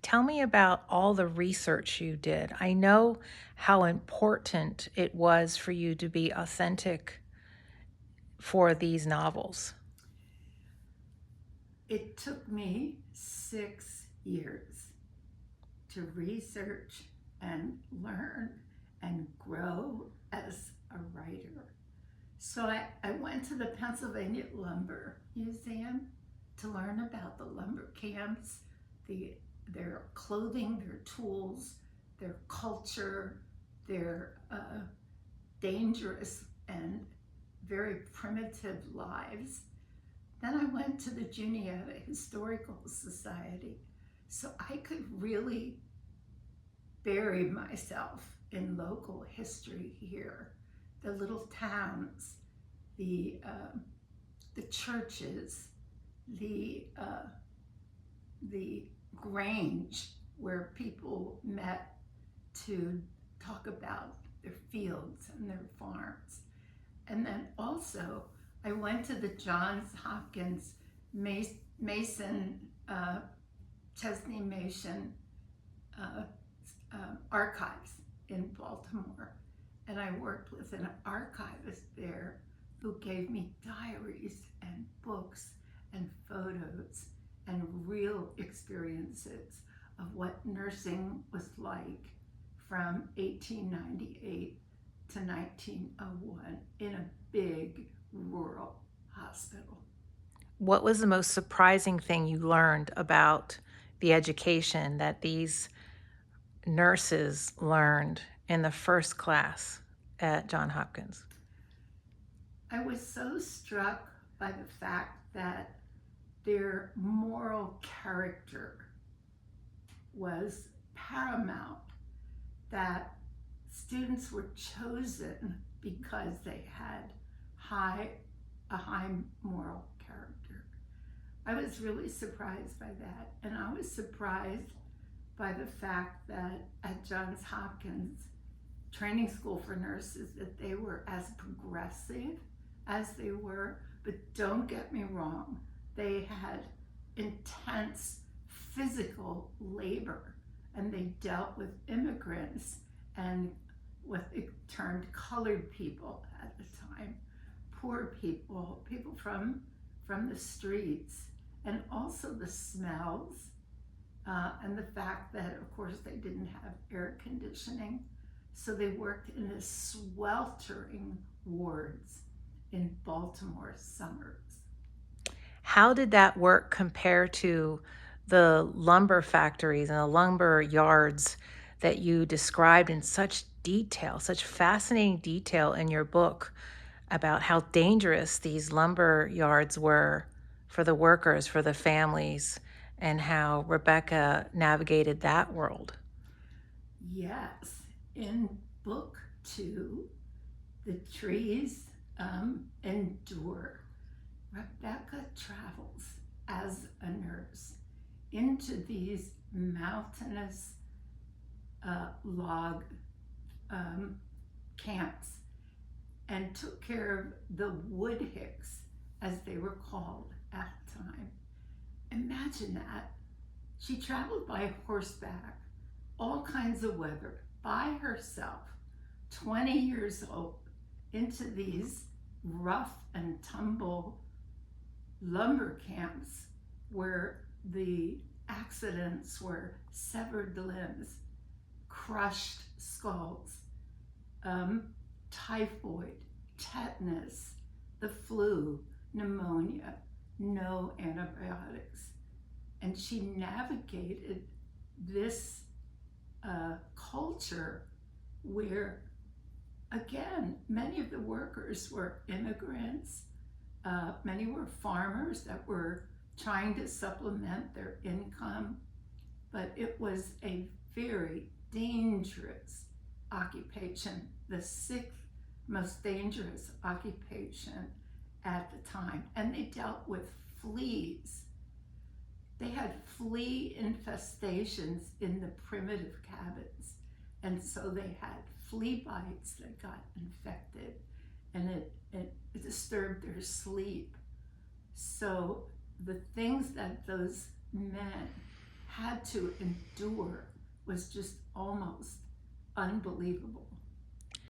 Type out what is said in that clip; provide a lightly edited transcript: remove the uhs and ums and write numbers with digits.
Tell me about all the research you did. I know how important it was for you to be authentic for these novels. It took me 6 years to research and learn and grow as a writer. So I went to the Pennsylvania Lumber Museum to learn about the lumber camps, their clothing, their tools, their culture, their dangerous and very primitive lives. Then I went to the Juniata Historical Society so I could really bury myself in local history here. The little towns, the churches, the Grange where people met to talk about their fields and their farms. And then also, I went to the Johns Hopkins Mason, Chesney Mason uh, archives in Baltimore. And I worked with an archivist there who gave me diaries and books and photos and real experiences of what nursing was like from 1898 to 1901 in a big rural hospital. What was the most surprising thing you learned about the education that these nurses learned in the first class at Johns Hopkins? I was so struck by the fact that their moral character was paramount, that students were chosen because they had a high moral character. I was really surprised by that, and I was surprised by the fact that at Johns Hopkins Training School for Nurses that they were as progressive as they were, but don't get me wrong, they had intense physical labor and they dealt with immigrants and what they termed colored people at the time, poor people, people from the streets, and also the smells and the fact that, of course, they didn't have air conditioning. So they worked in the sweltering wards in Baltimore summers. How did that work compare to the lumber factories and the lumber yards that you described in such detail, such fascinating detail in your book about how dangerous these lumber yards were for the workers, for the families, and how Rebecca navigated that world? Yes, in book 2, The Trees Endure, Rebecca travels as a nurse into these mountainous log camps and took care of the wood hicks, as they were called at the time. Imagine that. She traveled by horseback, all kinds of weather, by herself, 20 years old, into these rough and tumble lumber camps where the accidents were severed limbs, crushed skulls, typhoid, tetanus, the flu, pneumonia, no antibiotics. And she navigated this culture where, again, many of the workers were immigrants, many were farmers that were trying to supplement their income, but it was a very dangerous occupation, the sixth most dangerous occupation at the time. And they dealt with fleas. They had flea infestations in the primitive cabins. And so they had flea bites that got infected and it disturbed their sleep. So the things that those men had to endure was just almost unbelievable.